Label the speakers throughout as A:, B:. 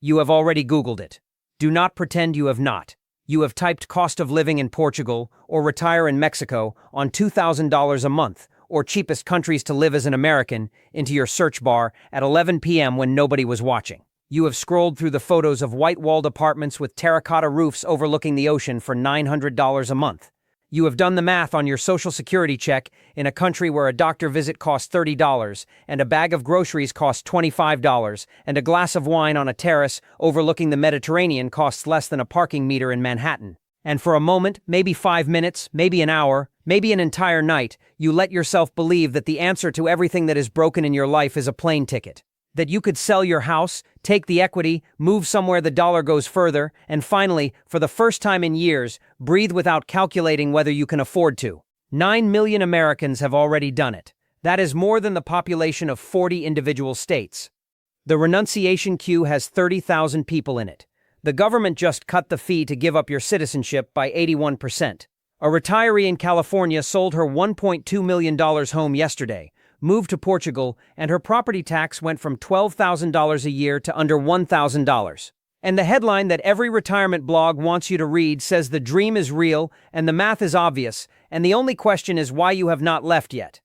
A: You have already Googled it. Do not pretend you have not. You have typed cost of living in Portugal or retire in Mexico on $2,000 a month or cheapest countries to live as an American into your search bar at 11 p.m. when nobody was watching. You have scrolled through the photos of white-walled apartments with terracotta roofs overlooking the ocean for $900 a month. You have done the math on your Social Security check in a country where a doctor visit costs $30 and a bag of groceries costs $25 and a glass of wine on a terrace overlooking the Mediterranean costs less than a parking meter in Manhattan. And for a moment, maybe 5 minutes, maybe an hour, maybe an entire night, you let yourself believe that the answer to everything that is broken in your life is a plane ticket. That you could sell your house, take the equity, move somewhere the dollar goes further, and finally, for the first time in years, breathe without calculating whether you can afford to. 9 million Americans have already done it. That is more than the population of 40 individual states. The renunciation queue has 30,000 people in it. The government just cut the fee to give up your citizenship by 81%. A retiree in California sold her $1.2 million home yesterday, moved to Portugal, and her property tax went from $12,000 a year to under $1,000. And the headline that every retirement blog wants you to read says the dream is real and the math is obvious, and the only question is why you have not left yet.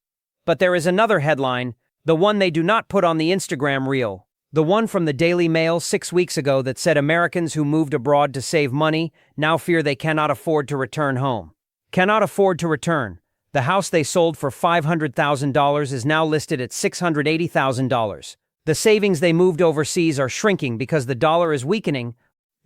A: But there is another headline, the one they do not put on the Instagram reel, the one from the Daily Mail 6 weeks ago that said Americans who moved abroad to save money now fear they cannot afford to return home. Cannot afford to return. The house they sold for $500,000 is now listed at $680,000. The savings they moved overseas are shrinking because the dollar is weakening.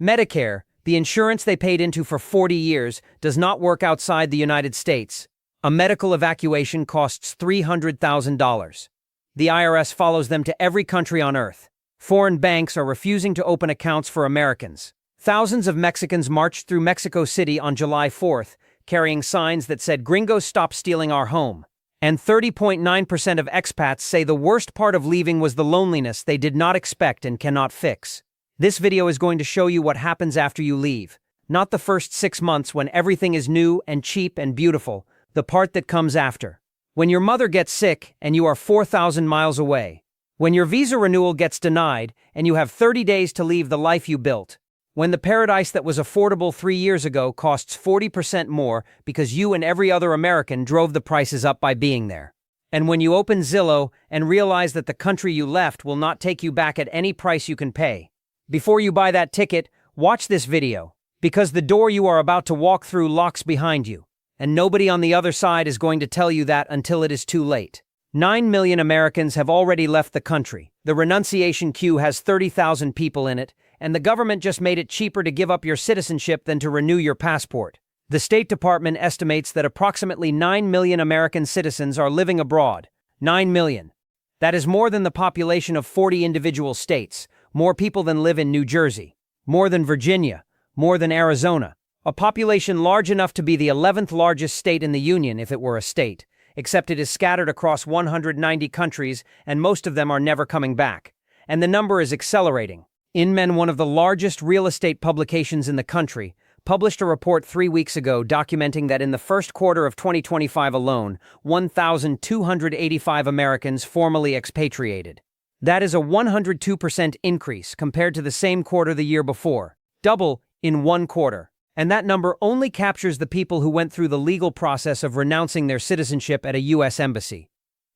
A: Medicare, the insurance they paid into for 40 years, does not work outside the United States. A medical evacuation costs $300,000. The IRS follows them to every country on earth. Foreign banks are refusing to open accounts for Americans. Thousands of Mexicans marched through Mexico City on July 4th, carrying signs that said, "Gringos, stop stealing our home." And 30.9% of expats say the worst part of leaving was the loneliness they did not expect and cannot fix. This video is going to show you what happens after you leave. Not the first 6 months when everything is new and cheap and beautiful, the part that comes after. When your mother gets sick and you are 4,000 miles away. When your visa renewal gets denied and you have 30 days to leave the life you built. When the paradise that was affordable 3 years ago costs 40% more because you and every other American drove the prices up by being there. And when you open Zillow and realize that the country you left will not take you back at any price you can pay. Before you buy that ticket, watch this video, because the door you are about to walk through locks behind you, and nobody on the other side is going to tell you that until it is too late. 9 million Americans have already left the country. The renunciation queue has 30,000 people in it, and the government just made it cheaper to give up your citizenship than to renew your passport. The State Department estimates that approximately 9 million American citizens are living abroad. 9 million. That is more than the population of 40 individual states, more people than live in New Jersey, more than Virginia, more than Arizona. A population large enough to be the 11th largest state in the Union if it were a state, except it is scattered across 190 countries and most of them are never coming back. And the number is accelerating. Inmen, one of the largest real estate publications in the country, published a report 3 weeks ago documenting that in the first quarter of 2025 alone, 1,285 Americans formally expatriated. That is a 102% increase compared to the same quarter the year before, double in 1 quarter. And that number only captures the people who went through the legal process of renouncing their citizenship at a U.S. embassy.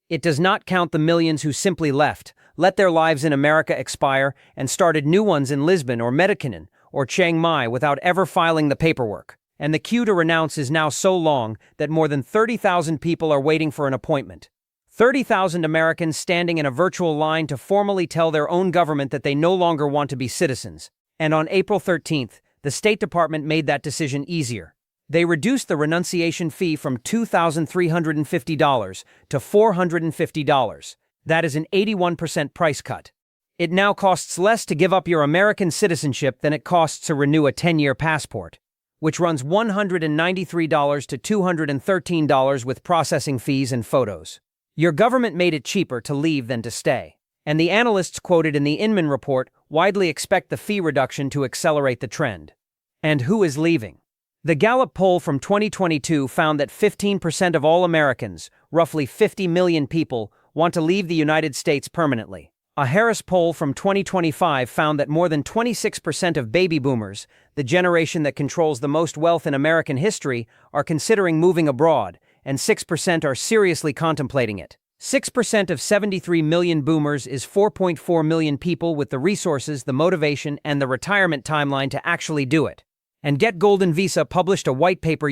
A: It does not count the millions who simply left, let their lives in America expire, and started new ones in Lisbon or Medellin or Chiang Mai without ever filing the paperwork. And the queue to renounce is now so long that more than 30,000 people are waiting for an appointment. 30,000 Americans standing in a virtual line to formally tell their own government that they no longer want to be citizens. And on April 13th, the State Department made that decision easier. They reduced the renunciation fee from $2,350 to $450. That is an 81% price cut. It now costs less to give up your American citizenship than it costs to renew a 10-year passport, which runs $193 to $213 with processing fees and photos. Your government made it cheaper to leave than to stay. And the analysts quoted in the Inman report widely expect the fee reduction to accelerate the trend. And who is leaving? The Gallup poll from 2022 found that 15% of all Americans, roughly 50 million people, want to leave the United States permanently. A Harris poll from 2025 found that more than 26% of baby boomers, the generation that controls the most wealth in American history, are considering moving abroad, and 6% are seriously contemplating it. 6% of 73 million boomers is 4.4 million people with the resources, the motivation, and the retirement timeline to actually do it. And Get Golden Visa published a white paper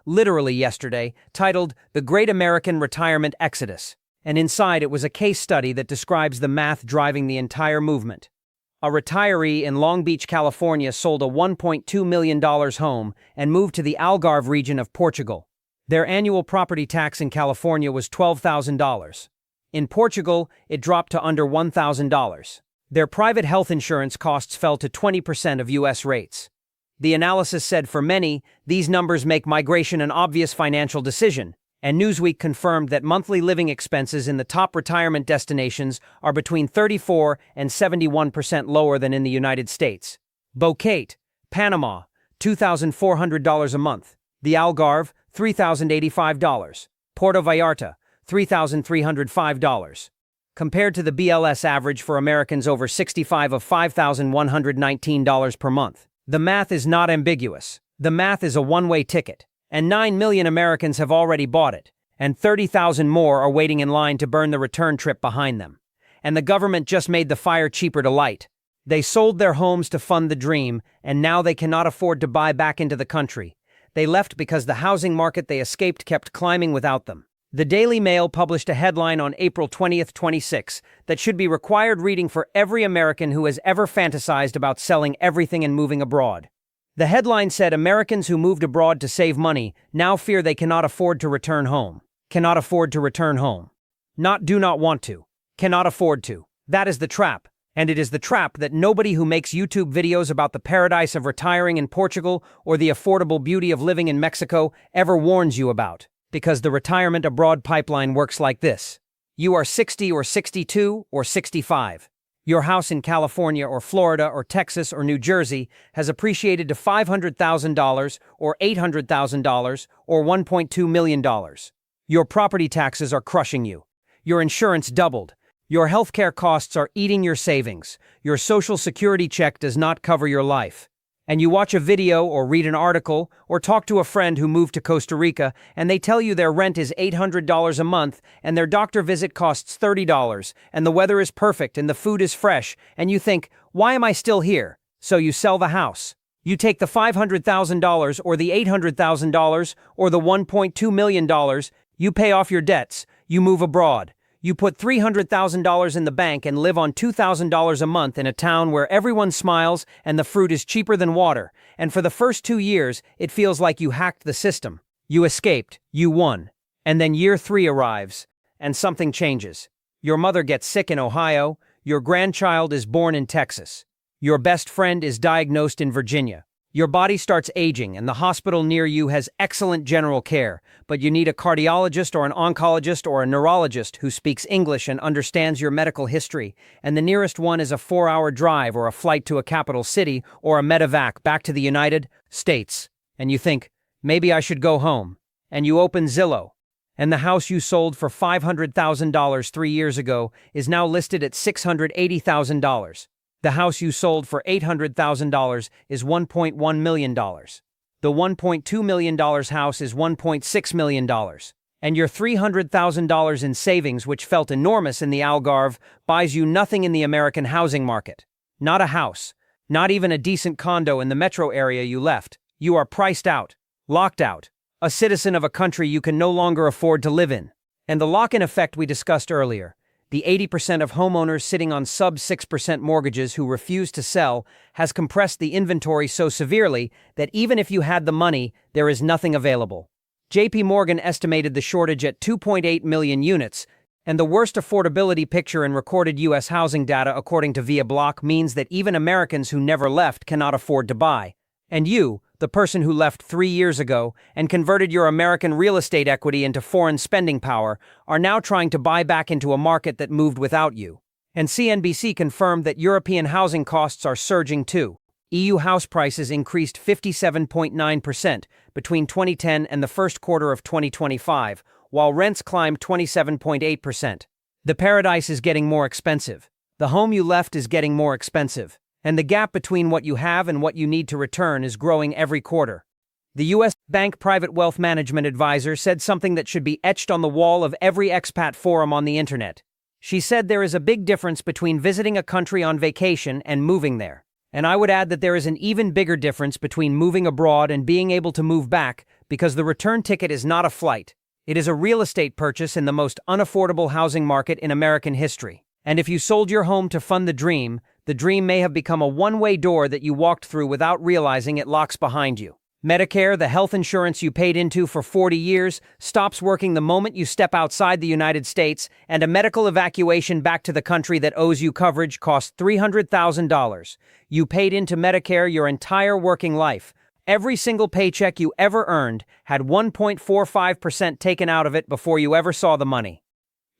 A: literally yesterday, titled The Great American Retirement Exodus. And inside it was a case study that describes the math driving the entire movement. A retiree in Long Beach, California sold a $1.2 million home and moved to the Algarve region of Portugal. Their annual property tax in California was $12,000. In Portugal, it dropped to under $1,000. Their private health insurance costs fell to 20% of U.S. rates. The analysis said for many, these numbers make migration an obvious financial decision. And Newsweek confirmed that monthly living expenses in the top retirement destinations are between 34% and 71% lower than in the United States. Boquete, Panama, $2,400 a month. The Algarve, $3,085. Puerto Vallarta, $3,305. Compared to the BLS average for Americans over 65 of $5,119 per month. The math is not ambiguous. The math is a one-way ticket. And 9 million Americans have already bought it, and 30,000 more are waiting in line to burn the return trip behind them. And the government just made the fire cheaper to light. They sold their homes to fund the dream, and now they cannot afford to buy back into the country. They left because the housing market they escaped kept climbing without them. The Daily Mail published a headline on April 20, 26, that should be required reading for every American who has ever fantasized about selling everything and moving abroad. The headline said Americans who moved abroad to save money now fear they cannot afford to return home. Cannot afford to return home. Not do not want to. Cannot afford to. That is the trap. And it is the trap that nobody who makes YouTube videos about the paradise of retiring in Portugal or the affordable beauty of living in Mexico ever warns you about. Because the retirement abroad pipeline works like this. You are 60 or 62 or 65. Your house in California or Florida or Texas or New Jersey has appreciated to $500,000 or $800,000 or $1.2 million. Your property taxes are crushing you. Your insurance doubled. Your healthcare costs are eating your savings. Your Social Security check does not cover your life. And you watch a video or read an article or talk to a friend who moved to Costa Rica and they tell you their rent is $800 a month and their doctor visit costs $30 and the weather is perfect and the food is fresh and you think, why am I still here? So you sell the house. You take the $500,000 or the $800,000 or the $1.2 million, you pay off your debts, you move abroad. You put $300,000 in the bank and live on $2,000 a month in a town where everyone smiles and the fruit is cheaper than water, and for the first 2 years, it feels like you hacked the system. You escaped, you won. And then year 3 arrives, and something changes. Your mother gets sick in Ohio, your grandchild is born in Texas. Your best friend is diagnosed in Virginia. Your body starts aging and the hospital near you has excellent general care, but you need a cardiologist or an oncologist or a neurologist who speaks English and understands your medical history, and the nearest one is a 4-hour drive or a flight to a capital city or a medevac back to the United States. And you think, maybe I should go home. And you open Zillow. And the house you sold for $500,000 3 years ago is now listed at $680,000. The house you sold for $800,000 is $1.1 million. The $1.2 million house is $1.6 million. And your $300,000 in savings, which felt enormous in the Algarve, buys you nothing in the American housing market. Not a house. Not even a decent condo in the metro area you left. You are priced out. Locked out. A citizen of a country you can no longer afford to live in. And the lock-in effect we discussed earlier. The 80% of homeowners sitting on sub-6% mortgages who refuse to sell has compressed the inventory so severely that even if you had the money, there is nothing available. JP Morgan estimated the shortage at 2.8 million units, and the worst affordability picture in recorded U.S. housing data according to Via Block means that even Americans who never left cannot afford to buy. And you, the person who left 3 years ago and converted your American real estate equity into foreign spending power, are now trying to buy back into a market that moved without you. And CNBC confirmed that European housing costs are surging too. EU house prices increased 57.9% between 2010 and the first quarter of 2025, while rents climbed 27.8%. The paradise is getting more expensive. The home you left is getting more expensive, and the gap between what you have and what you need to return is growing every quarter. The U.S. Bank Private Wealth Management Advisor said something that should be etched on the wall of every expat forum on the internet. She said there is a big difference between visiting a country on vacation and moving there. And I would add that there is an even bigger difference between moving abroad and being able to move back, because the return ticket is not a flight. It is a real estate purchase in the most unaffordable housing market in American history. And if you sold your home to fund the dream may have become a one-way door that you walked through without realizing it locks behind you. Medicare, the health insurance you paid into for 40 years, stops working the moment you step outside the United States, and a medical evacuation back to the country that owes you coverage costs $300,000. You paid into Medicare your entire working life. Every single paycheck you ever earned had 1.45% taken out of it before you ever saw the money.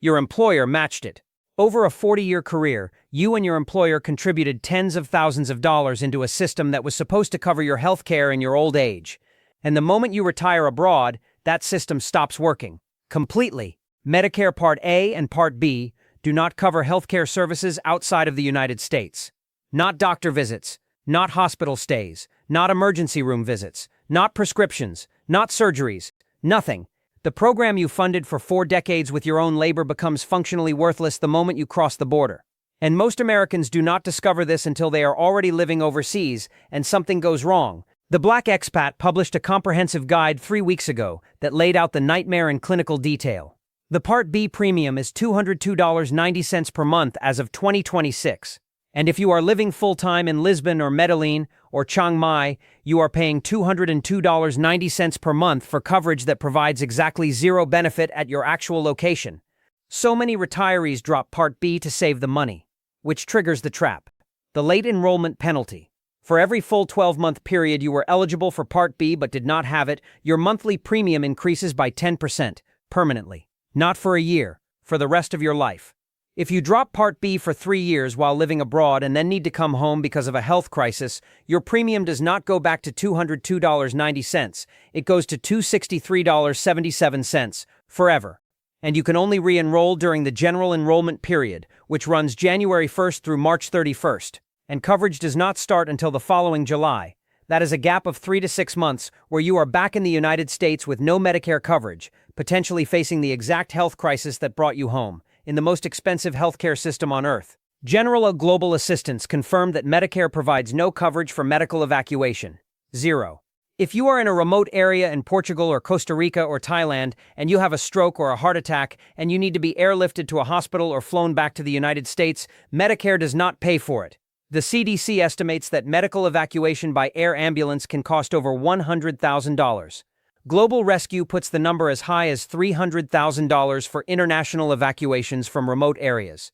A: Your employer matched it. Over a 40-year career, you and your employer contributed tens of thousands of dollars into a system that was supposed to cover your health care in your old age. And the moment you retire abroad, that system stops working. Completely. Medicare Part A and Part B do not cover healthcare services outside of the United States. Not doctor visits, not hospital stays, not emergency room visits, not prescriptions, not surgeries, nothing. The program you funded for 4 decades with your own labor becomes functionally worthless the moment you cross the border. And most Americans do not discover this until they are already living overseas and something goes wrong. The Black Expat published a comprehensive guide 3 weeks ago that laid out the nightmare in clinical detail. The Part B premium is $202.90 per month as of 2026. And if you are living full-time in Lisbon or Medellin or Chiang Mai, you are paying $202.90 per month for coverage that provides exactly zero benefit at your actual location. So many retirees drop Part B to save the money, which triggers the trap. The late enrollment penalty. For every full 12-month period you were eligible for Part B but did not have it, your monthly premium increases by 10%, permanently. Not for a year, for the rest of your life. If you drop Part B for 3 years while living abroad and then need to come home because of a health crisis, your premium does not go back to $202.90. It goes to $263.77, forever. And you can only re-enroll during the general enrollment period, which runs January 1st through March 31st. And coverage does not start until the following July. That is a gap of 3 to 6 months where you are back in the United States with no Medicare coverage, potentially facing the exact health crisis that brought you home, in the most expensive healthcare system on Earth. General Global Assistance confirmed that Medicare provides no coverage for medical evacuation. 0. If you are in a remote area in Portugal or Costa Rica or Thailand and you have a stroke or a heart attack and you need to be airlifted to a hospital or flown back to the United States, Medicare does not pay for it. The CDC estimates that medical evacuation by air ambulance can cost over $100,000. Global Rescue puts the number as high as $300,000 for international evacuations from remote areas.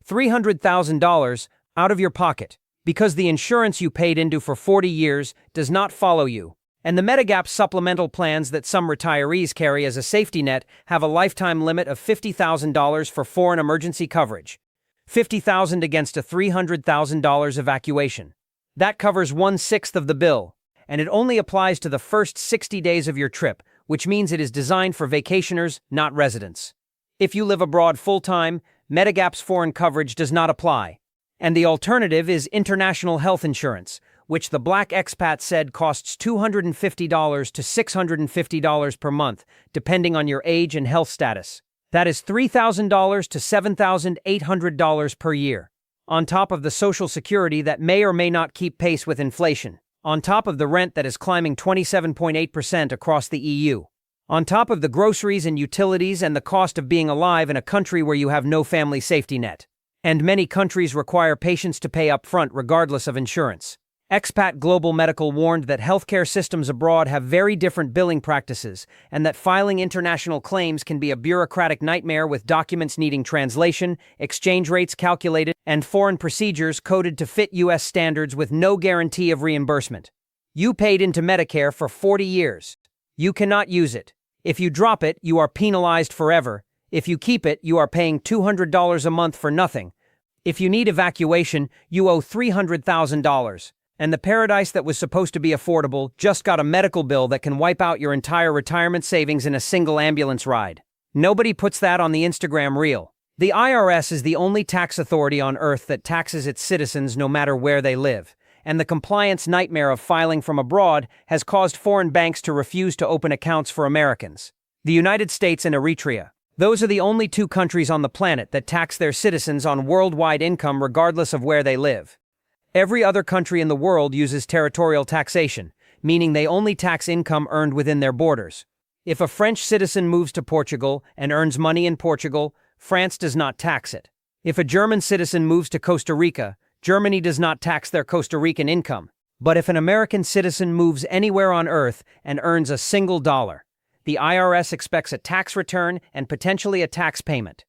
A: $300,000 out of your pocket, because the insurance you paid into for 40 years does not follow you. And the Medigap supplemental plans that some retirees carry as a safety net have a lifetime limit of $50,000 for foreign emergency coverage. $50,000 against a $300,000 evacuation. That covers 1/6 of the bill. And it only applies to the first 60 days of your trip, which means it is designed for vacationers, not residents. If you live abroad full-time, Medigap's foreign coverage does not apply. And the alternative is international health insurance, which the Black Expat said costs $250 to $650 per month, depending on your age and health status. That is $3,000 to $7,800 per year, on top of the Social Security that may or may not keep pace with inflation. On top of the rent that is climbing 27.8% across the EU. On top of the groceries and utilities and the cost of being alive in a country where you have no family safety net. And many countries require patients to pay up front regardless of insurance. Expat Global Medical warned that healthcare systems abroad have very different billing practices and that filing international claims can be a bureaucratic nightmare with documents needing translation, exchange rates calculated, and foreign procedures coded to fit U.S. standards with no guarantee of reimbursement. You paid into Medicare for 40 years. You cannot use it. If you drop it, you are penalized forever. If you keep it, you are paying $200 a month for nothing. If you need evacuation, you owe $300,000. And the paradise that was supposed to be affordable just got a medical bill that can wipe out your entire retirement savings in a single ambulance ride. Nobody puts that on the Instagram reel. The IRS is the only tax authority on earth that taxes its citizens no matter where they live, and the compliance nightmare of filing from abroad has caused foreign banks to refuse to open accounts for Americans. The United States and Eritrea. Those are the only two countries on the planet that tax their citizens on worldwide income regardless of where they live. Every other country in the world uses territorial taxation, meaning they only tax income earned within their borders. If a French citizen moves to Portugal and earns money in Portugal, France does not tax it. If a German citizen moves to Costa Rica, Germany does not tax their Costa Rican income. But if an American citizen moves anywhere on earth and earns a single dollar, the IRS expects a tax return and potentially a tax payment.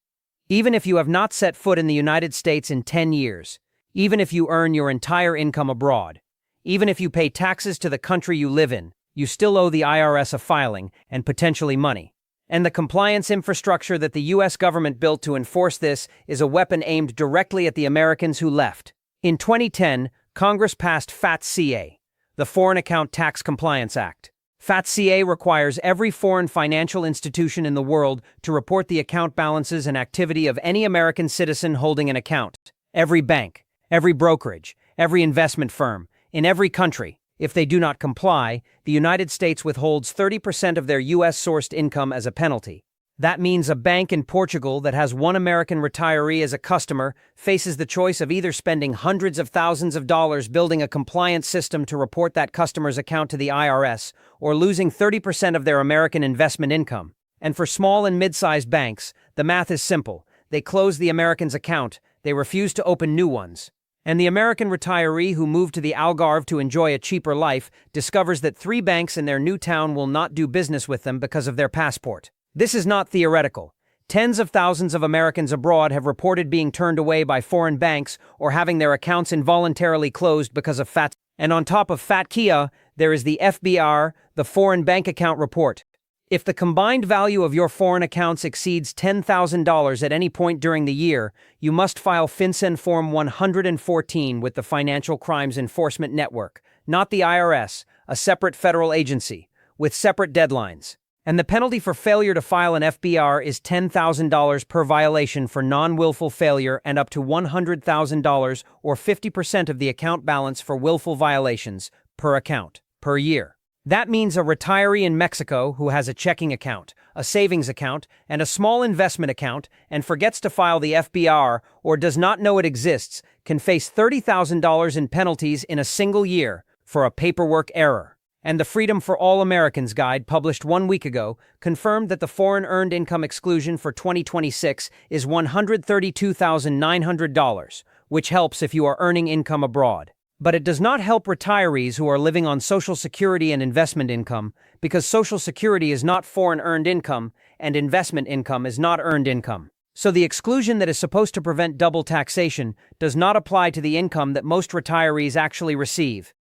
A: Even if you have not set foot in the United States in 10 years, even if you earn your entire income abroad, even if you pay taxes to the country you live in, you still owe the IRS a filing and potentially money. And the compliance infrastructure that the U.S. government built to enforce this is a weapon aimed directly at the Americans who left. In 2010, Congress passed FATCA, the Foreign Account Tax Compliance Act. FATCA requires every foreign financial institution in the world to report the account balances and activity of any American citizen holding an account. Every bank, every brokerage, every investment firm, in every country. If they do not comply, the United States withholds 30% of their U.S.-sourced income as a penalty. That means a bank in Portugal that has one American retiree as a customer faces the choice of either spending hundreds of thousands of dollars building a compliance system to report that customer's account to the IRS, or losing 30% of their American investment income. And for small and mid-sized banks, the math is simple. They close the American's account, they refuse to open new ones. And the American retiree who moved to the Algarve to enjoy a cheaper life discovers that 3 banks in their new town will not do business with them because of their passport. This is not theoretical. Tens of thousands of Americans abroad have reported being turned away by foreign banks or having their accounts involuntarily closed because of FAT. And on top of FATCA, there is the FBR, the Foreign Bank Account Report. If the combined value of your foreign accounts exceeds $10,000 at any point during the year, you must file FinCEN Form 114 with the Financial Crimes Enforcement Network, not the IRS, a separate federal agency, with separate deadlines. And the penalty for failure to file an FBR is $10,000 per violation for non-willful failure and up to $100,000 or 50% of the account balance for willful violations per account, per year. That means a retiree in Mexico who has a checking account, a savings account, and a small investment account and forgets to file the FBR or does not know it exists can face $30,000 in penalties in a single year for a paperwork error. And the Freedom for All Americans Guide, published 1 week ago, confirmed that the foreign earned income exclusion for 2026 is $132,900, which helps if you are earning income abroad. But it does not help retirees who are living on Social Security and investment income, because Social Security is not foreign earned income, and investment income is not earned income. So the exclusion that is supposed to prevent double taxation does not apply to the income that most retirees actually receive.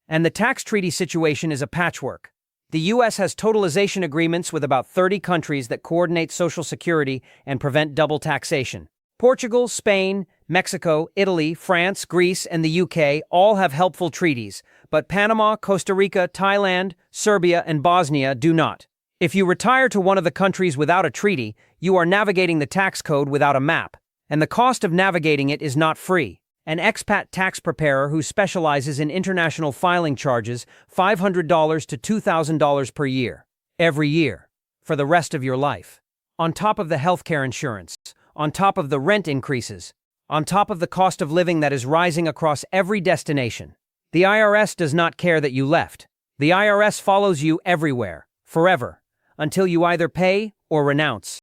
A: And the tax treaty situation is a patchwork. The U.S. has totalization agreements with about 30 countries that coordinate Social Security and prevent double taxation. Portugal, Spain, Mexico, Italy, France, Greece, and the UK all have helpful treaties, but Panama, Costa Rica, Thailand, Serbia, and Bosnia do not. If you retire to one of the countries without a treaty, you are navigating the tax code without a map, and the cost of navigating it is not free. An expat tax preparer who specializes in international filing charges $500 to $2,000 per year, every year, for the rest of your life. On top of the healthcare insurance, on top of the rent increases, on top of the cost of living that is rising across every destination. The IRS does not care that you left. The IRS follows you everywhere, forever, until you either pay or renounce.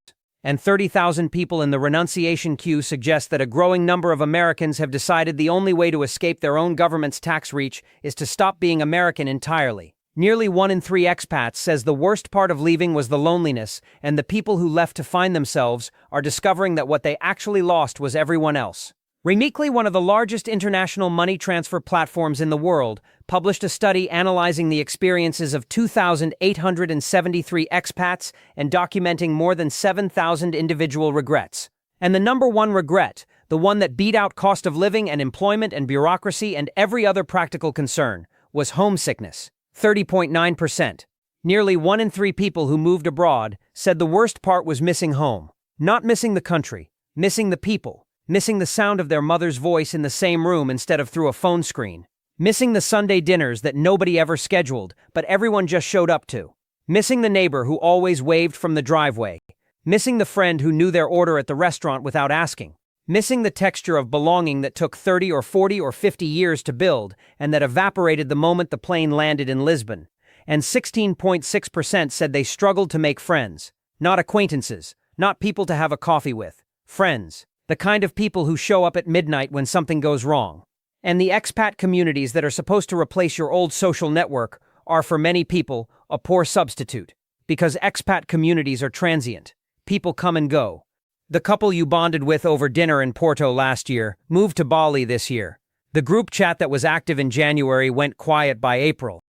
A: And 30,000 people in the renunciation queue suggest that a growing number of Americans have decided the only way to escape their own government's tax reach is to stop being American entirely. Nearly 1 in 3 expats says the worst part of leaving was the loneliness, and the people who left to find themselves are discovering that what they actually lost was everyone else. Remitly, one of the largest international money transfer platforms in the world, published a study analyzing the experiences of 2,873 expats and documenting more than 7,000 individual regrets. And the number one regret, the one that beat out cost of living and employment and bureaucracy and every other practical concern, was homesickness. 30.9%. Nearly 1 in 3 people who moved abroad said the worst part was missing home. Not missing the country, Missing the people. Missing the sound of their mother's voice in the same room instead of through a phone screen. Missing the Sunday dinners that nobody ever scheduled, but everyone just showed up to. Missing the neighbor who always waved from the driveway. Missing the friend who knew their order at the restaurant without asking. Missing the texture of belonging that took 30 or 40 or 50 years to build and that evaporated the moment the plane landed in Lisbon. And 16.6% said they struggled to make friends. Not acquaintances, not people to have a coffee with. Friends. The kind of people who show up at midnight when something goes wrong. And the expat communities that are supposed to replace your old social network are, for many people, a poor substitute. Because expat communities are transient. People come and go. The couple you bonded with over dinner in Porto last year moved to Bali this year. The group chat that was active in January went quiet by April.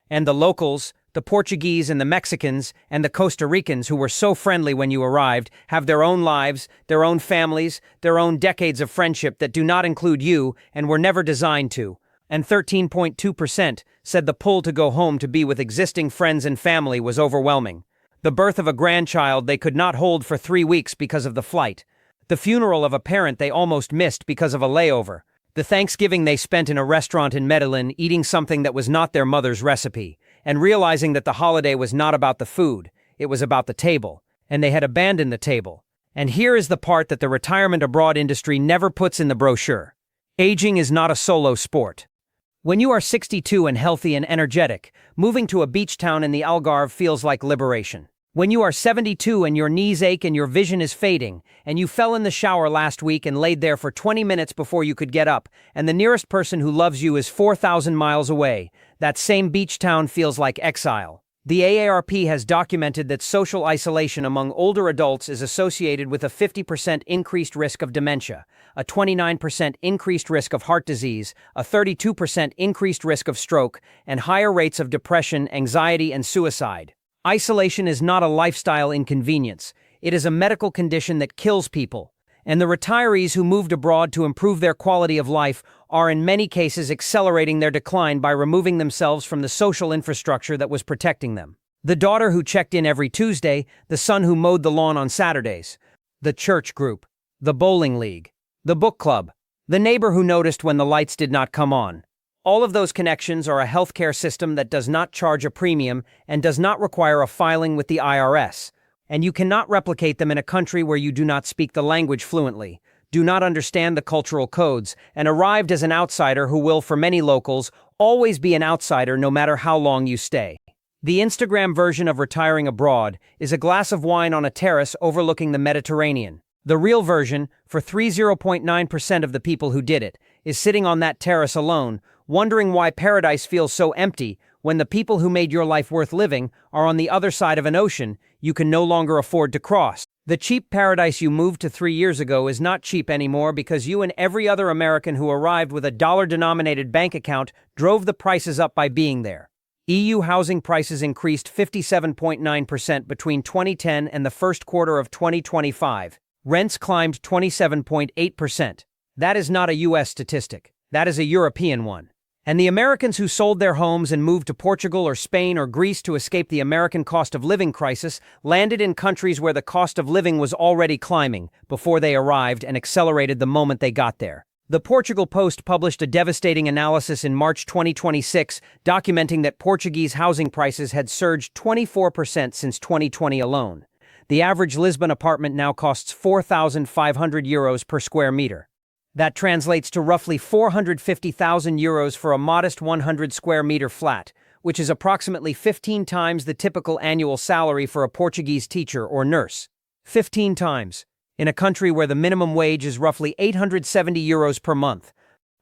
A: And the locals, the Portuguese and the Mexicans and the Costa Ricans who were so friendly when you arrived, have their own lives, their own families, their own decades of friendship that do not include you and were never designed to. And 13.2% said the pull to go home to be with existing friends and family was overwhelming. The birth of a grandchild they could not hold for 3 weeks because of the flight. The funeral of a parent they almost missed because of a layover. The Thanksgiving they spent in a restaurant in Medellin eating something that was not their mother's recipe, and realizing that the holiday was not about the food, it was about the table, and they had abandoned the table. And here is the part that the retirement abroad industry never puts in the brochure. Aging is not a solo sport. When you are 62 and healthy and energetic, moving to a beach town in the Algarve feels like liberation. When you are 72 and your knees ache and your vision is fading, and you fell in the shower last week and laid there for 20 minutes before you could get up, and the nearest person who loves you is 4,000 miles away, that same beach town feels like exile. The AARP has documented that social isolation among older adults is associated with a 50% increased risk of dementia, a 29% increased risk of heart disease, a 32% increased risk of stroke, and higher rates of depression, anxiety, and suicide. Isolation is not a lifestyle inconvenience. It is a medical condition that kills people. And the retirees who moved abroad to improve their quality of life are in many cases accelerating their decline by removing themselves from the social infrastructure that was protecting them. The daughter who checked in every Tuesday, the son who mowed the lawn on Saturdays, the church group, the bowling league, the book club, the neighbor who noticed when the lights did not come on. All of those connections are a healthcare system that does not charge a premium and does not require a filing with the IRS. And you cannot replicate them in a country where you do not speak the language fluently, do not understand the cultural codes, and arrived as an outsider who will, for many locals, always be an outsider no matter how long you stay. The Instagram version of retiring abroad is a glass of wine on a terrace overlooking the Mediterranean. The real version, for 30.9% of the people who did it, is sitting on that terrace alone, wondering why paradise feels so empty when the people who made your life worth living are on the other side of an ocean you can no longer afford to cross. The cheap paradise you moved to 3 years ago is not cheap anymore because you and every other American who arrived with a dollar-denominated bank account drove the prices up by being there. EU housing prices increased 57.9% between 2010 and the first quarter of 2025. Rents climbed 27.8%. That is not a US statistic. That is a European one. And the Americans who sold their homes and moved to Portugal or Spain or Greece to escape the American cost of living crisis landed in countries where the cost of living was already climbing before they arrived and accelerated the moment they got there. The Portugal Post published a devastating analysis in March 2026 documenting that Portuguese housing prices had surged 24% since 2020 alone. The average Lisbon apartment now costs €4,500 per square meter. That translates to roughly €450,000 for a modest 100 square meter flat, which is approximately 15 times the typical annual salary for a Portuguese teacher or nurse. 15 times, in a country where the minimum wage is roughly €870 per month,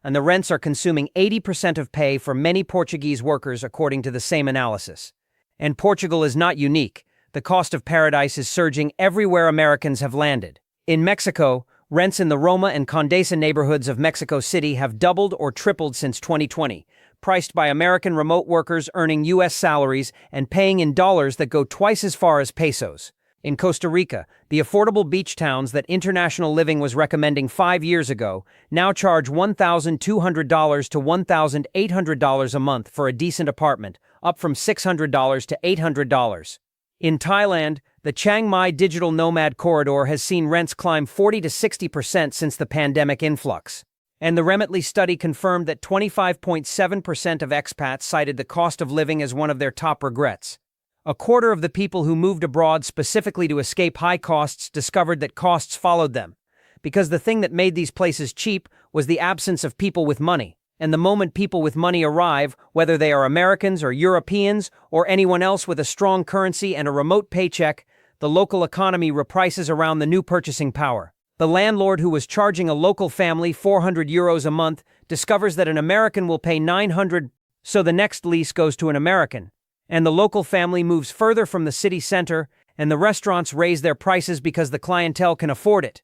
A: and the rents are consuming 80% of pay for many Portuguese workers according to the same analysis. And Portugal is not unique. The cost of paradise is surging everywhere Americans have landed. In Mexico, rents in the Roma and Condesa neighborhoods of Mexico City have doubled or tripled since 2020, priced by American remote workers earning U.S. salaries and paying in dollars that go twice as far as pesos. In Costa Rica, the affordable beach towns that International Living was recommending 5 years ago now charge $1,200 to $1,800 a month for a decent apartment, up from $600 to $800. In Thailand, The Chiang Mai digital nomad corridor has seen rents climb 40 to 60% since the pandemic influx. And the Remitly study confirmed that 25.7% of expats cited the cost of living as one of their top regrets. A quarter of the people who moved abroad specifically to escape high costs discovered that costs followed them, because the thing that made these places cheap was the absence of people with money. And the moment people with money arrive, whether they are Americans or Europeans or anyone else with a strong currency and a remote paycheck, the local economy reprices around the new purchasing power. The landlord who was charging a local family €400 a month discovers that an American will pay $900, so the next lease goes to an American. And the local family moves further from the city center, and the restaurants raise their prices because the clientele can afford it.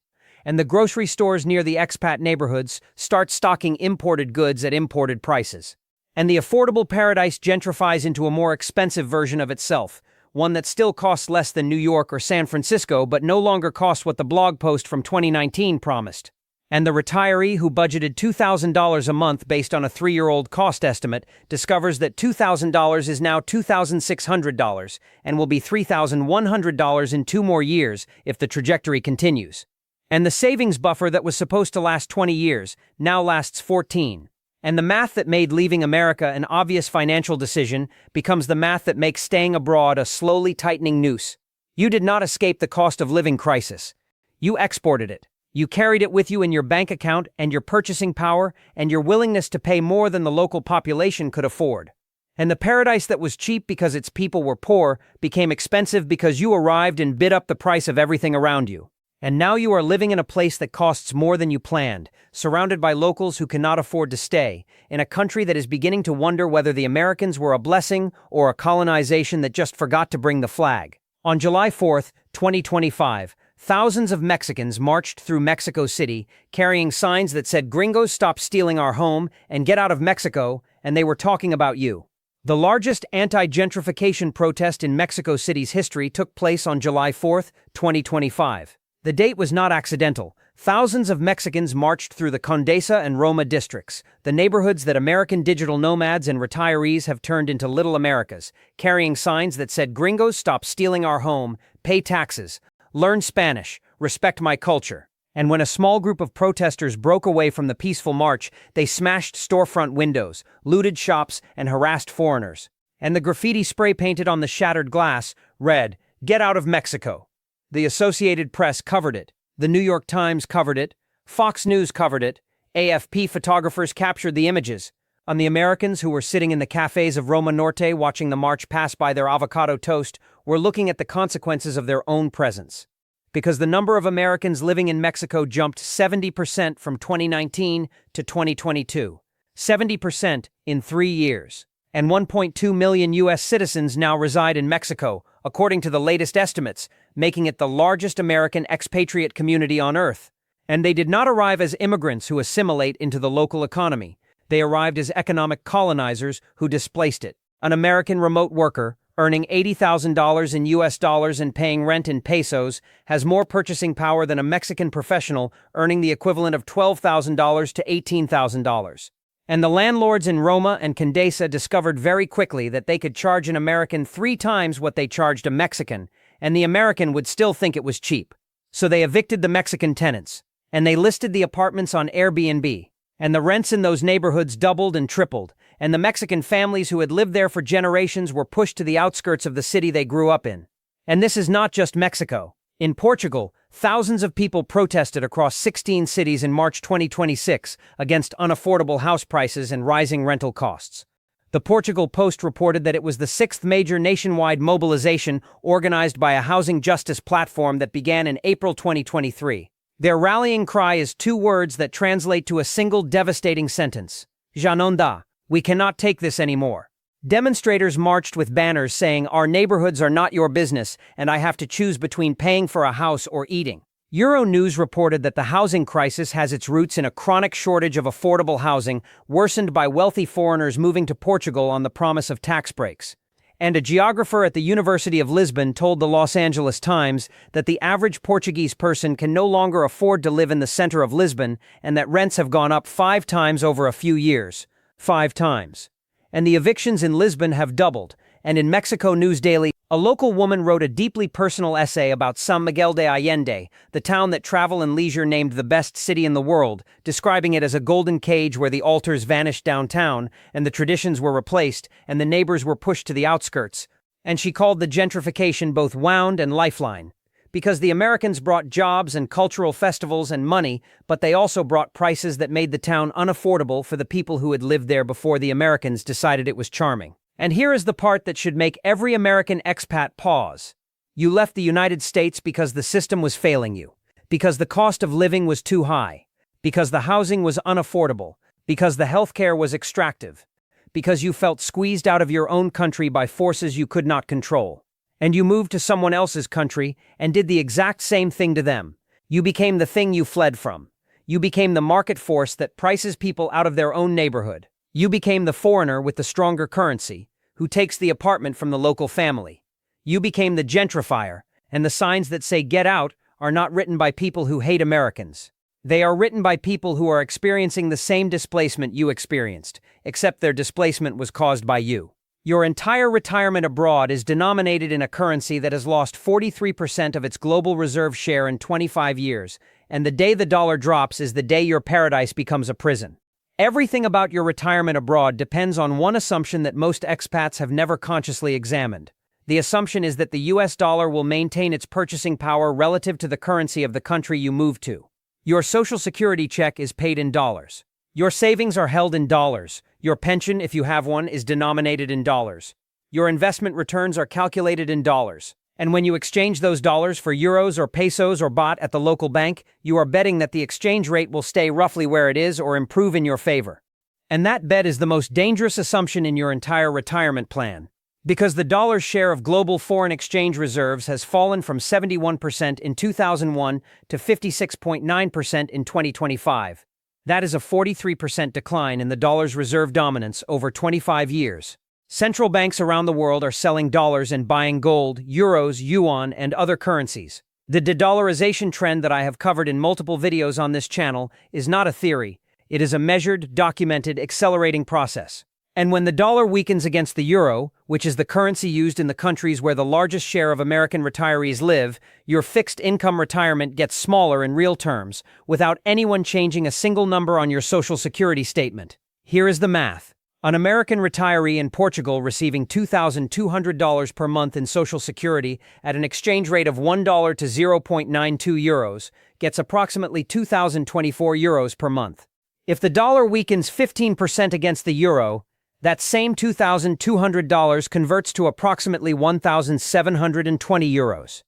A: And the grocery stores near the expat neighborhoods start stocking imported goods at imported prices. And the affordable paradise gentrifies into a more expensive version of itself, one that still costs less than New York or San Francisco but no longer costs what the blog post from 2019 promised. And the retiree who budgeted $2,000 a month based on a 3-year-old cost estimate discovers that $2,000 is now $2,600 and will be $3,100 in 2 more years if the trajectory continues. And the savings buffer that was supposed to last 20 years now lasts 14. And the math that made leaving America an obvious financial decision becomes the math that makes staying abroad a slowly tightening noose. You did not escape the cost of living crisis. You exported it. You carried it with you in your bank account and your purchasing power and your willingness to pay more than the local population could afford. And the paradise that was cheap because its people were poor became expensive because you arrived and bid up the price of everything around you. And now you are living in a place that costs more than you planned, surrounded by locals who cannot afford to stay, in a country that is beginning to wonder whether the Americans were a blessing or a colonization that just forgot to bring the flag. On July 4, 2025, thousands of Mexicans marched through Mexico City, carrying signs that said, "Gringos, stop stealing our home and get out of Mexico," and they were talking about you. The largest anti-gentrification protest in Mexico City's history took place on July 4, 2025. The date was not accidental. Thousands of Mexicans marched through the Condesa and Roma districts, the neighborhoods that American digital nomads and retirees have turned into little Americas, carrying signs that said, "Gringos, stop stealing our home, pay taxes, learn Spanish, respect my culture." And when a small group of protesters broke away from the peaceful march, they smashed storefront windows, looted shops, and harassed foreigners. And the graffiti spray painted on the shattered glass read, "Get out of Mexico." The Associated Press covered it. The New York Times covered it. Fox News covered it. AFP photographers captured the images. And the Americans who were sitting in the cafes of Roma Norte watching the march pass by their avocado toast were looking at the consequences of their own presence. Because the number of Americans living in Mexico jumped 70% from 2019 to 2022. 70% in 3 years. And 1.2 million U.S. citizens now reside in Mexico, according to the latest estimates, making it the largest American expatriate community on Earth. And they did not arrive as immigrants who assimilate into the local economy. They arrived as economic colonizers who displaced it. An American remote worker, earning $80,000 in U.S. dollars and paying rent in pesos, has more purchasing power than a Mexican professional earning the equivalent of $12,000 to $18,000. And the landlords in Roma and Condesa discovered very quickly that they could charge an American 3 times what they charged a Mexican, and the American would still think it was cheap. So they evicted the Mexican tenants, and they listed the apartments on Airbnb, and the rents in those neighborhoods doubled and tripled, and the Mexican families who had lived there for generations were pushed to the outskirts of the city they grew up in. And this is not just Mexico. In Portugal, thousands of people protested across 16 cities in March 2026 against unaffordable house prices and rising rental costs. The Portugal Post reported that it was the 6th major nationwide mobilization organized by a housing justice platform that began in April 2023. Their rallying cry is 2 words that translate to a single devastating sentence: "Já não dá." We cannot take this anymore. Demonstrators marched with banners saying, "Our neighborhoods are not your business, and I have to choose between paying for a house or eating." Euronews reported that the housing crisis has its roots in a chronic shortage of affordable housing, worsened by wealthy foreigners moving to Portugal on the promise of tax breaks. And a geographer at the University of Lisbon told the Los Angeles Times that the average Portuguese person can no longer afford to live in the center of Lisbon, and that rents have gone up 5 times over a few years. 5 times. And the evictions in Lisbon have doubled, and in Mexico News Daily, A local woman wrote a deeply personal essay about San Miguel de Allende, the town that travel and leisure named the best city in the world, describing it as a golden cage where the altars vanished downtown, and the traditions were replaced, and the neighbors were pushed to the outskirts. And she called the gentrification both wound and lifeline. Because the Americans brought jobs and cultural festivals and money, but they also brought prices that made the town unaffordable for the people who had lived there before the Americans decided it was charming. And here is the part that should make every American expat pause. You left the United States because the system was failing you, because the cost of living was too high, because the housing was unaffordable, because the healthcare was extractive, because you felt squeezed out of your own country by forces you could not control. And you moved to someone else's country and did the exact same thing to them. You became the thing you fled from. You became the market force that prices people out of their own neighborhood. You became the foreigner with the stronger currency, who takes the apartment from the local family. You became the gentrifier, and the signs that say "get out" are not written by people who hate Americans. They are written by people who are experiencing the same displacement you experienced, except their displacement was caused by you. Your entire retirement abroad is denominated in a currency that has lost 43% of its global reserve share in 25 years, and the day the dollar drops is the day your paradise becomes a prison. Everything about your retirement abroad depends on one assumption that most expats have never consciously examined. The assumption is that the US dollar will maintain its purchasing power relative to the currency of the country you move to. Your Social Security check is paid in dollars. Your savings are held in dollars. Your pension, if you have one, is denominated in dollars. Your investment returns are calculated in dollars. And when you exchange those dollars for euros or pesos or baht at the local bank, you are betting that the exchange rate will stay roughly where it is or improve in your favor. And that bet is the most dangerous assumption in your entire retirement plan. Because the dollar's share of global foreign exchange reserves has fallen from 71% in 2001 to 56.9% in 2025. That is a 43% decline in the dollar's reserve dominance over 25 years. Central banks around the world are selling dollars and buying gold, euros, yuan, and other currencies. The de-dollarization trend that I have covered in multiple videos on this channel is not a theory. It is a measured, documented, accelerating process. And when the dollar weakens against the euro, which is the currency used in the countries where the largest share of American retirees live, your fixed income retirement gets smaller in real terms, without anyone changing a single number on your Social Security statement. Here is the math. An American retiree in Portugal receiving $2,200 per month in Social Security at an exchange rate of $1 to 0.92 euros gets approximately 2,024 euros per month. If the dollar weakens 15% against the euro, that same $2,200 converts to approximately 1,720 euros.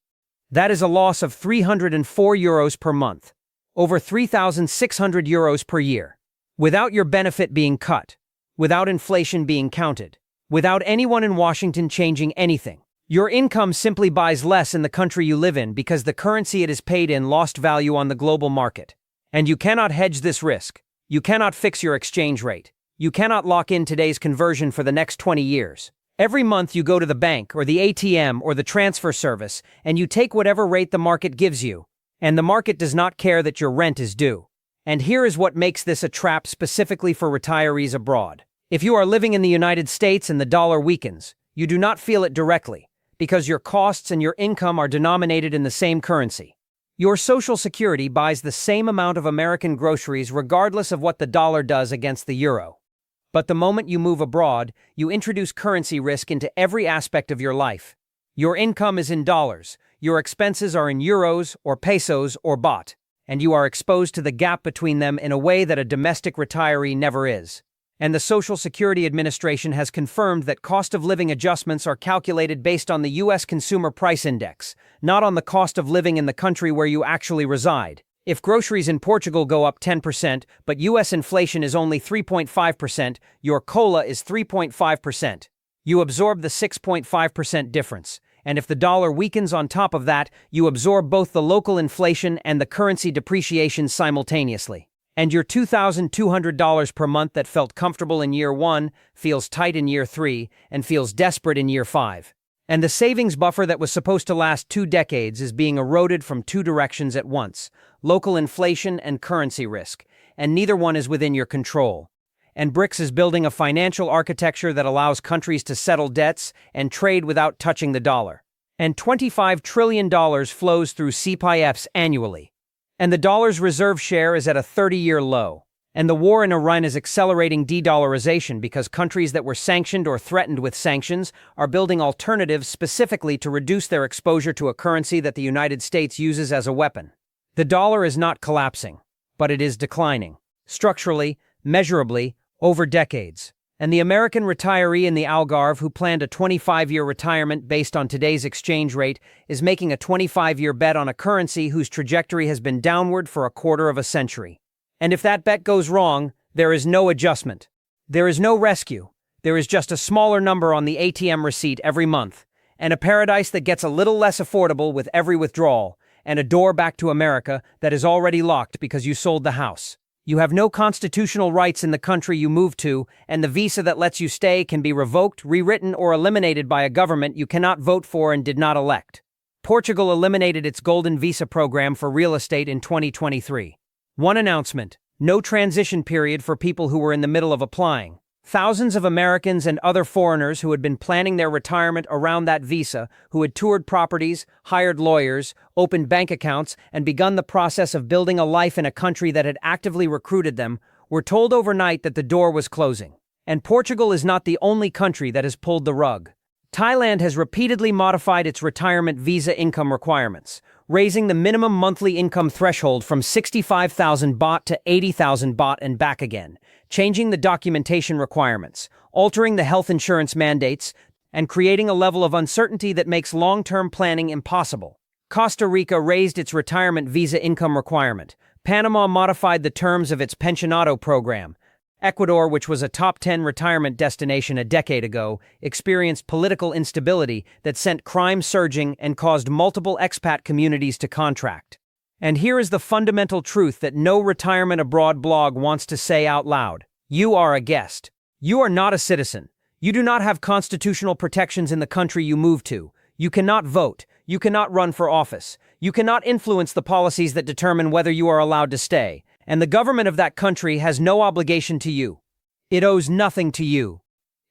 A: That is a loss of 304 euros per month, over 3,600 euros per year, without your benefit being cut, without inflation being counted, without anyone in Washington changing anything. Your income simply buys less in the country you live in because the currency it is paid in lost value on the global market. And you cannot hedge this risk. You cannot fix your exchange rate. You cannot lock in today's conversion for the next 20 years. Every month you go to the bank or the ATM or the transfer service and you take whatever rate the market gives you. And the market does not care that your rent is due. And here is what makes this a trap specifically for retirees abroad. If you are living in the United States and the dollar weakens, you do not feel it directly, because your costs and your income are denominated in the same currency. Your Social Security buys the same amount of American groceries regardless of what the dollar does against the euro. But the moment you move abroad, you introduce currency risk into every aspect of your life. Your income is in dollars, your expenses are in euros or pesos or baht, and you are exposed to the gap between them in a way that a domestic retiree never is. And the Social Security Administration has confirmed that cost of living adjustments are calculated based on the U.S. Consumer Price Index, not on the cost of living in the country where you actually reside. If groceries in Portugal go up 10%, but U.S. inflation is only 3.5%, your COLA is 3.5%. You absorb the 6.5% difference. And if the dollar weakens on top of that, you absorb both the local inflation and the currency depreciation simultaneously. And your $2,200 per month that felt comfortable in year 1 feels tight in year 3 and feels desperate in year 5. And the savings buffer that was supposed to last 2 decades is being eroded from 2 directions at once: local inflation and currency risk, and neither one is within your control. And BRICS is building a financial architecture that allows countries to settle debts and trade without touching the dollar. And $25 trillion flows through CPIFs annually. And the dollar's reserve share is at a 30-year low. And the war in Iran is accelerating de-dollarization because countries that were sanctioned or threatened with sanctions are building alternatives specifically to reduce their exposure to a currency that the United States uses as a weapon. The dollar is not collapsing, but it is declining, structurally, measurably, over decades. And the American retiree in the Algarve who planned a 25-year retirement based on today's exchange rate is making a 25-year bet on a currency whose trajectory has been downward for a quarter of a century. And if that bet goes wrong, there is no adjustment. There is no rescue. There is just a smaller number on the ATM receipt every month, and a paradise that gets a little less affordable with every withdrawal, and a door back to America that is already locked because you sold the house. You have no constitutional rights in the country you moved to, and the visa that lets you stay can be revoked, rewritten, or eliminated by a government you cannot vote for and did not elect. Portugal eliminated its golden visa program for real estate in 2023. One announcement: no transition period for people who were in the middle of applying. Thousands of Americans and other foreigners who had been planning their retirement around that visa, who had toured properties, hired lawyers, opened bank accounts, and begun the process of building a life in a country that had actively recruited them, were told overnight that the door was closing. And Portugal is not the only country that has pulled the rug. Thailand has repeatedly modified its retirement visa income requirements, raising the minimum monthly income threshold from 65,000 baht to 80,000 baht and back again, changing the documentation requirements, altering the health insurance mandates, and creating a level of uncertainty that makes long-term planning impossible. Costa Rica raised its retirement visa income requirement. Panama modified the terms of its pensionado program. Ecuador, which was a top 10 retirement destination a decade ago, experienced political instability that sent crime surging and caused multiple expat communities to contract. And here is the fundamental truth that no retirement abroad blog wants to say out loud. You are a guest. You are not a citizen. You do not have constitutional protections in the country you move to. You cannot vote. You cannot run for office. You cannot influence the policies that determine whether you are allowed to stay. And the government of that country has no obligation to you. It owes nothing to you.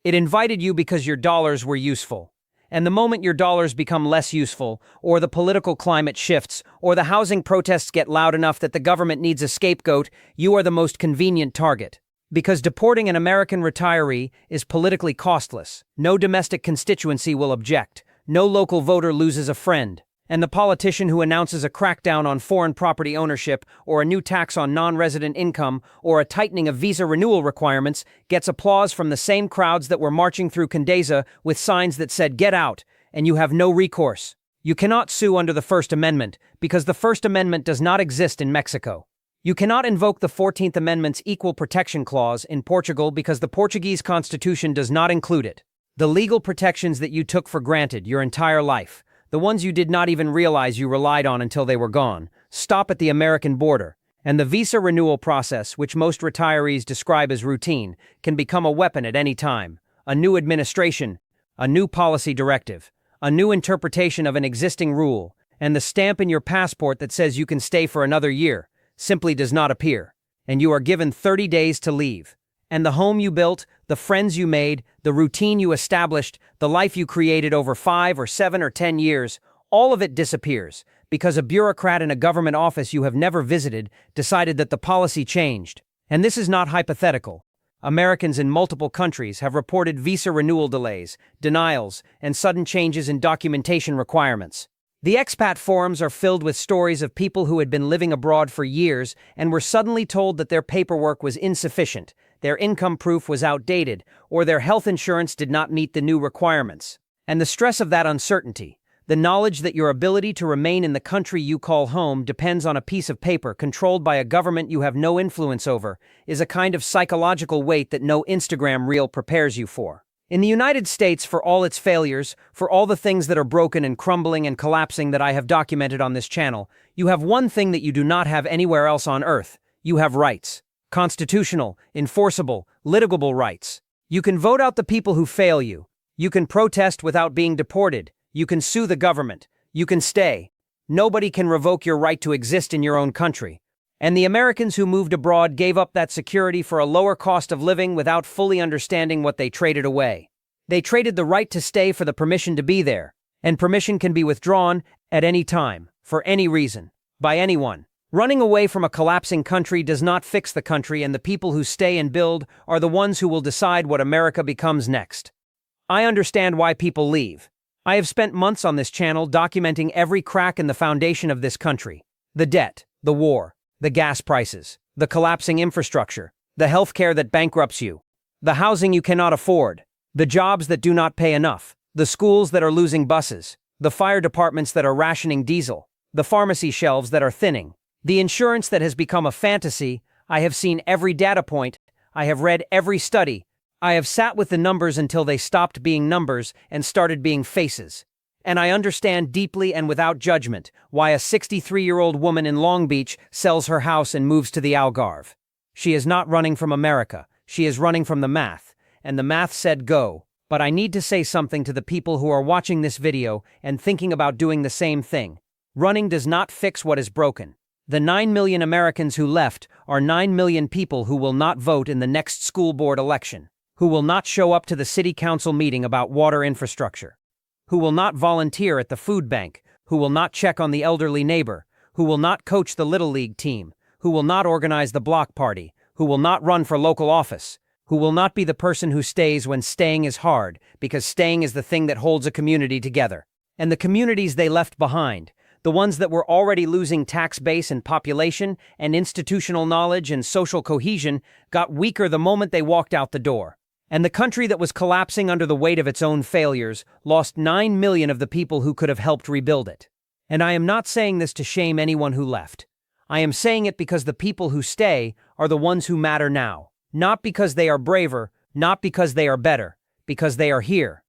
A: It invited you because your dollars were useful. And the moment your dollars become less useful, or the political climate shifts, or the housing protests get loud enough that the government needs a scapegoat, you are the most convenient target. Because deporting an American retiree is politically costless. No domestic constituency will object. No local voter loses a friend. And the politician who announces a crackdown on foreign property ownership, or a new tax on non-resident income, or a tightening of visa renewal requirements gets applause from the same crowds that were marching through Condesa with signs that said "Get out," and you have no recourse. You cannot sue under the First Amendment because the First Amendment does not exist in Mexico. You cannot invoke the 14th Amendment's Equal Protection Clause in Portugal because the Portuguese Constitution does not include it. The legal protections that you took for granted your entire life, the ones you did not even realize you relied on until they were gone, stop at the American border, and the visa renewal process, which most retirees describe as routine, can become a weapon at any time. A new administration, a new policy directive, a new interpretation of an existing rule, and the stamp in your passport that says you can stay for another year simply does not appear, and you are given 30 days to leave. And the home you built, the friends you made, the routine you established, the life you created over 5 or 7 or 10 years, all of it disappears because a bureaucrat in a government office you have never visited decided that the policy changed. And this is not hypothetical. Americans in multiple countries have reported visa renewal delays, denials, and sudden changes in documentation requirements. The expat forums are filled with stories of people who had been living abroad for years and were suddenly told that their paperwork was insufficient, their income proof was outdated, or their health insurance did not meet the new requirements. And the stress of that uncertainty, the knowledge that your ability to remain in the country you call home depends on a piece of paper controlled by a government you have no influence over, is a kind of psychological weight that no Instagram reel prepares you for. In the United States, for all its failures, for all the things that are broken and crumbling and collapsing that I have documented on this channel, you have one thing that you do not have anywhere else on earth. You have rights. Constitutional, enforceable, litigable rights. You can vote out the people who fail you. You can protest without being deported. You can sue the government. You can stay. Nobody can revoke your right to exist in your own country. And the Americans who moved abroad gave up that security for a lower cost of living without fully understanding what they traded away. They traded the right to stay for the permission to be there, and permission can be withdrawn at any time, for any reason, by anyone. Running away from a collapsing country does not fix the country, and the people who stay and build are the ones who will decide what America becomes next. I understand why people leave. I have spent months on this channel documenting every crack in the foundation of this country. The debt, the war, the gas prices, the collapsing infrastructure, the healthcare that bankrupts you, the housing you cannot afford, the jobs that do not pay enough, the schools that are losing buses, the fire departments that are rationing diesel, the pharmacy shelves that are thinning, the insurance that has become a fantasy. I have seen every data point. I have read every study. I have sat with the numbers until they stopped being numbers and started being faces. And I understand deeply and without judgment why a 63-year-old woman in Long Beach sells her house and moves to the Algarve. She is not running from America. She is running from the math. And the math said go. But I need to say something to the people who are watching this video and thinking about doing the same thing. Running does not fix what is broken. The 9 million Americans who left are 9 million people who will not vote in the next school board election, who will not show up to the city council meeting about water infrastructure, who will not volunteer at the food bank, who will not check on the elderly neighbor, who will not coach the Little League team, who will not organize the block party, who will not run for local office, who will not be the person who stays when staying is hard, because staying is the thing that holds a community together. And the communities they left behind, the ones that were already losing tax base and population and institutional knowledge and social cohesion, got weaker the moment they walked out the door. And the country that was collapsing under the weight of its own failures lost 9 million of the people who could have helped rebuild it. And I am not saying this to shame anyone who left. I am saying it because the people who stay are the ones who matter now. Not because they are braver, not because they are better, because they are here.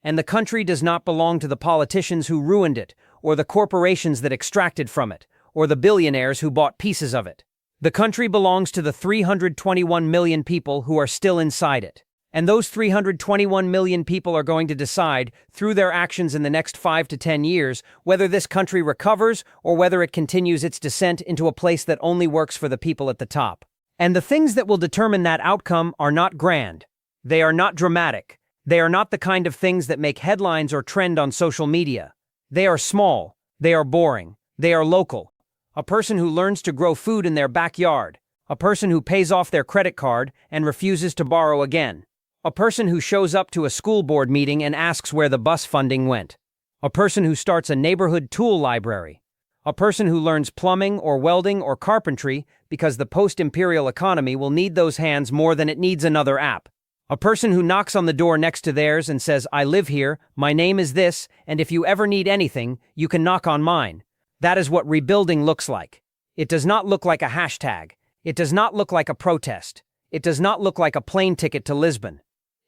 A: And the country does not belong to the politicians who ruined it, or the corporations that extracted from it, or the billionaires who bought pieces of it. The country belongs to the 321 million people who are still inside it. And those 321 million people are going to decide, through their actions in the next 5 to 10 years, whether this country recovers or whether it continues its descent into a place that only works for the people at the top. And the things that will determine that outcome are not grand. They are not dramatic. They are not the kind of things that make headlines or trend on social media. They are small. They are boring. They are local. A person who learns to grow food in their backyard. A person who pays off their credit card and refuses to borrow again. A person who shows up to a school board meeting and asks where the bus funding went. A person who starts a neighborhood tool library. A person who learns plumbing or welding or carpentry because the post-imperial economy will need those hands more than it needs another app. A person who knocks on the door next to theirs and says, I live here, my name is this, and if you ever need anything, you can knock on mine. That is what rebuilding looks like. It does not look like a hashtag. It does not look like a protest. It does not look like a plane ticket to Lisbon.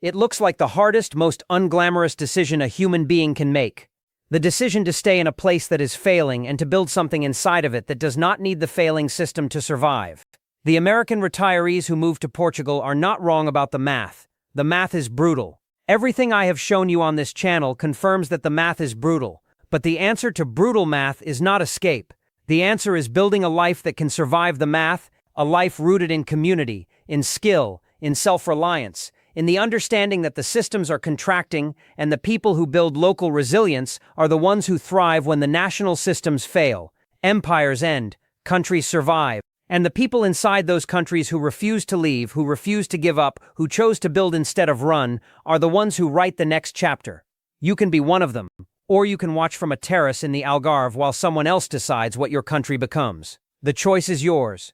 A: It looks like the hardest, most unglamorous decision a human being can make. The decision to stay in a place that is failing and to build something inside of it that does not need the failing system to survive. The American retirees who moved to Portugal are not wrong about the math. The math is brutal. Everything I have shown you on this channel confirms that the math is brutal. But the answer to brutal math is not escape. The answer is building a life that can survive the math, a life rooted in community, in skill, in self-reliance, in the understanding that the systems are contracting and the people who build local resilience are the ones who thrive when the national systems fail, empires end, countries survive. And the people inside those countries who refuse to leave, who refuse to give up, who chose to build instead of run, are the ones who write the next chapter. You can be one of them, or you can watch from a terrace in the Algarve while someone else decides what your country becomes. The choice is yours.